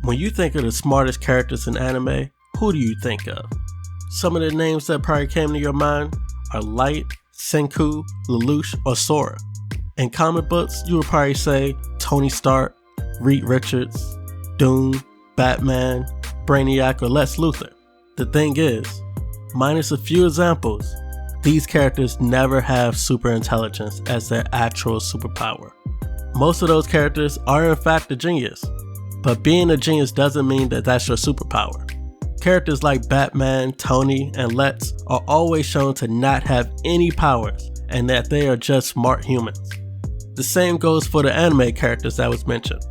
When you think of the smartest characters in anime, who do you think of? Some of the names that probably came to your mind are Light, Senku, Lelouch, or Sora. In comic books, you would probably say Tony Stark, Reed Richards, Doom, Batman, Brainiac, or Lex Luthor. The thing is, minus a few examples, these characters never have superintelligence as their actual superpower. Most of those characters are in fact a genius, but being a genius doesn't mean that that's your superpower. Characters like Batman, Tony, and Lex are always shown to not have any powers and that they are just smart humans. The same goes for the anime characters that was mentioned.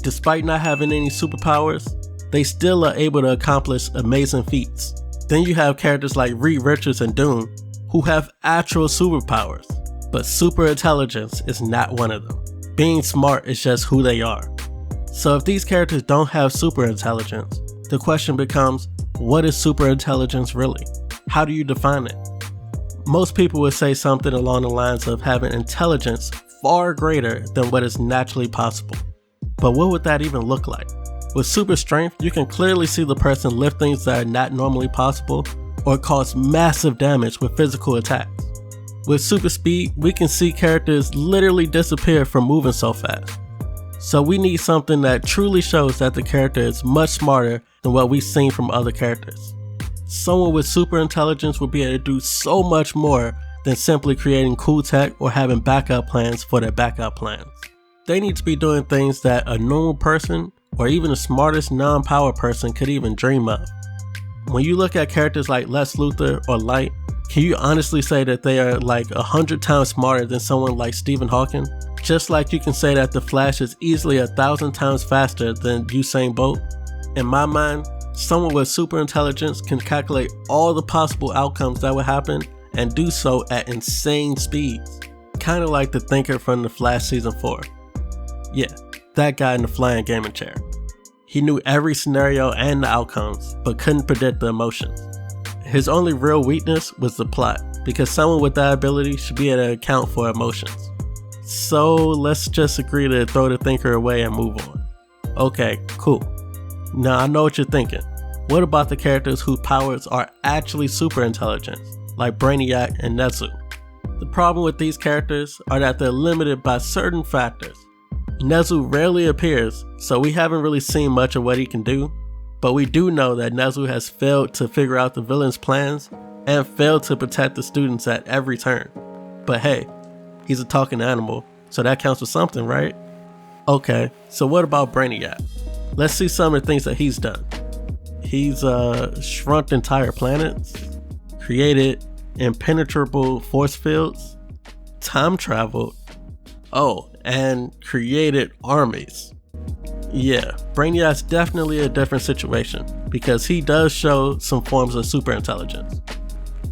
Despite not having any superpowers, they still are able to accomplish amazing feats. Then you have characters like Reed Richards and Doom who have actual superpowers, but superintelligence is not one of them. Being smart is just who they are. So if these characters don't have superintelligence, the question becomes, what is superintelligence really? How do you define it? Most people would say something along the lines of having intelligence far greater than what is naturally possible. But what would that even look like? With super strength, you can clearly see the person lift things that are not normally possible or cause massive damage with physical attacks. With super speed, we can see characters literally disappear from moving so fast. So we need something that truly shows that the character is much smarter than what we've seen from other characters. Someone with super intelligence will be able to do so much more than simply creating cool tech or having backup plans for their backup plans. They need to be doing things that a normal person or even the smartest non-power person could even dream of. When you look at characters like Lex Luthor or Light, can you honestly say that they are like 100 times smarter than someone like Stephen Hawking? Just like you can say that the Flash is easily 1,000 times faster than Usain Bolt. In my mind, someone with super intelligence can calculate all the possible outcomes that would happen and do so at insane speeds. Kind of like the thinker from The Flash Season 4. Yeah, that guy in the flying gaming chair. He knew every scenario and the outcomes, but couldn't predict the emotions. His only real weakness was the plot, because someone with that ability should be able to account for emotions. So let's just agree to throw the thinker away and move on. Okay, cool. Now I know what you're thinking. What about the characters whose powers are actually super intelligent, like Brainiac and Nezu? The problem with these characters are that they're limited by certain factors. Nezu rarely appears, so we haven't really seen much of what he can do, but we do know that Nezu has failed to figure out the villain's plans and failed to protect the students at every turn. But hey, he's a talking animal, so that counts for something, right? Okay, so what about Brainiac? Let's see some of the things that he's done. He's shrunk entire planets, created impenetrable force fields, time traveled, and created armies. Yeah, Brainiac's definitely a different situation because he does show some forms of super intelligence.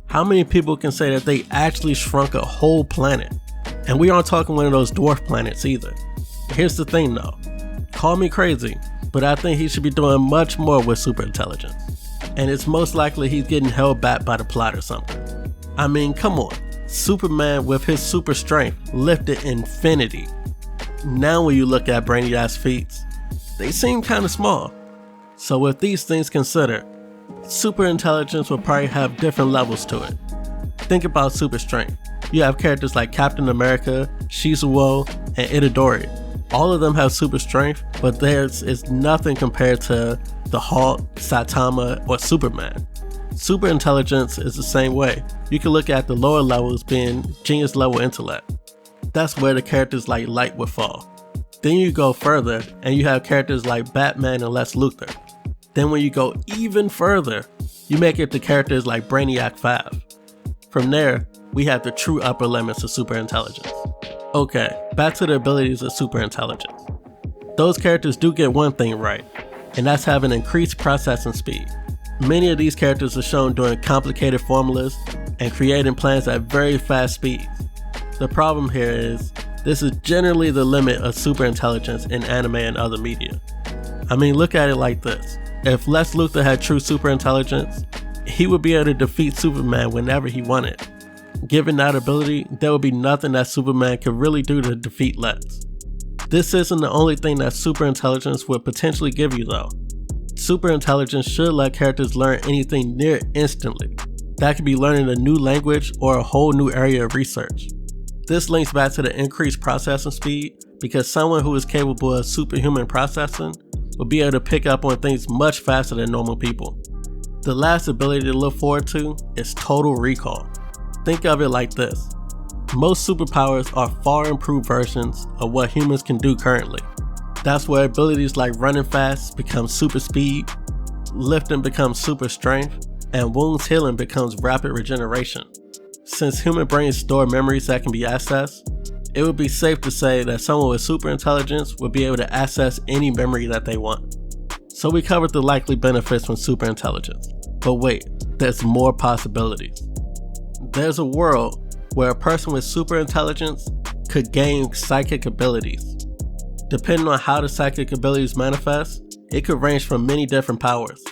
How many people can say that they actually shrunk a whole planet? And we aren't talking one of those dwarf planets either. Here's the thing though, call me crazy, but I think he should be doing much more with super intelligence. And it's most likely he's getting held back by the plot or something. I mean, come on, Superman with his super strength lifted infinity. Now when you look at Brainiac's feats, they seem kind of small. So with these things considered, super intelligence will probably have different levels to it. Think about super strength. You have characters like Captain America, Shizuo, and Itadori. All of them have super strength, but theirs is nothing compared to the Hulk, Saitama, or Superman. Super intelligence is the same way. You can look at the lower levels being genius level intellect. That's where the characters like Light would fall. Then you go further and you have characters like Batman and Lex Luthor. Then when you go even further, you make it to characters like Brainiac 5. From there, we have the true upper limits of super intelligence. Okay, back to the abilities of super intelligence. Those characters do get one thing right, and that's having increased processing speed. Many of these characters are shown doing complicated formulas and creating plans at very fast speeds. The problem here is, this is generally the limit of super intelligence in anime and other media. I mean, look at it like this. If Lex Luthor had true super intelligence, he would be able to defeat Superman whenever he wanted. Given that ability, there would be nothing that Superman could really do to defeat Lex. This isn't the only thing that super intelligence would potentially give you though. Superintelligence should let characters learn anything near instantly. That could be learning a new language or a whole new area of research. This links back to the increased processing speed because someone who is capable of superhuman processing will be able to pick up on things much faster than normal people. The last ability to look forward to is total recall. Think of it like this. Most superpowers are far improved versions of what humans can do currently. That's where abilities like running fast become super speed, lifting becomes super strength, and wounds healing becomes rapid regeneration. Since human brains store memories that can be accessed, it would be safe to say that someone with superintelligence would be able to access any memory that they want. So we covered the likely benefits from superintelligence. But wait, there's more possibilities. There's a world where a person with superintelligence could gain psychic abilities. Depending on how the psychic abilities manifest, it could range from many different powers.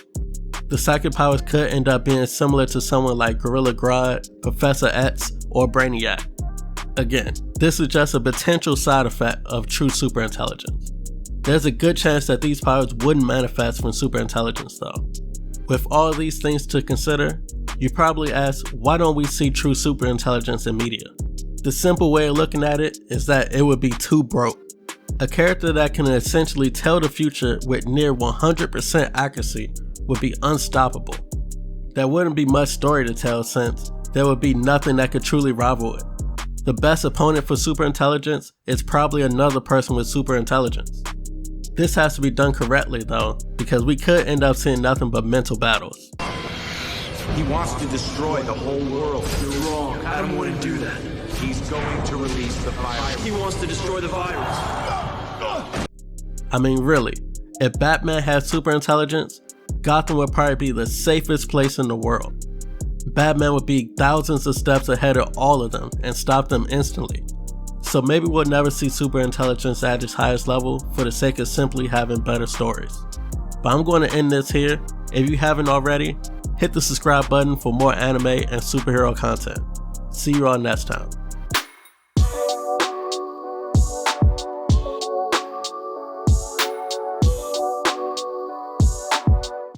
The psychic powers could end up being similar to someone like Gorilla Grodd, Professor X, or Brainiac. Again, this is just a potential side effect of true superintelligence. There's a good chance that these powers wouldn't manifest from superintelligence though. With all these things to consider, you probably ask, why don't we see true superintelligence in media? The simple way of looking at it is that it would be too broke. A character that can essentially tell the future with near 100% accuracy would be unstoppable. There wouldn't be much story to tell since there would be nothing that could truly rival it. The best opponent for superintelligence is probably another person with superintelligence. This has to be done correctly though, because we could end up seeing nothing but mental battles. He wants to destroy the whole world. You're wrong. I don't want to do that. He's going to release the virus. He wants to destroy the virus. I mean really, if Batman had superintelligence, Gotham would probably be the safest place in the world. Batman would be thousands of steps ahead of all of them and stop them instantly. So maybe we'll never see superintelligence at its highest level for the sake of simply having better stories. But I'm going to end this here. If you haven't already, hit the subscribe button for more anime and superhero content. See you all next time.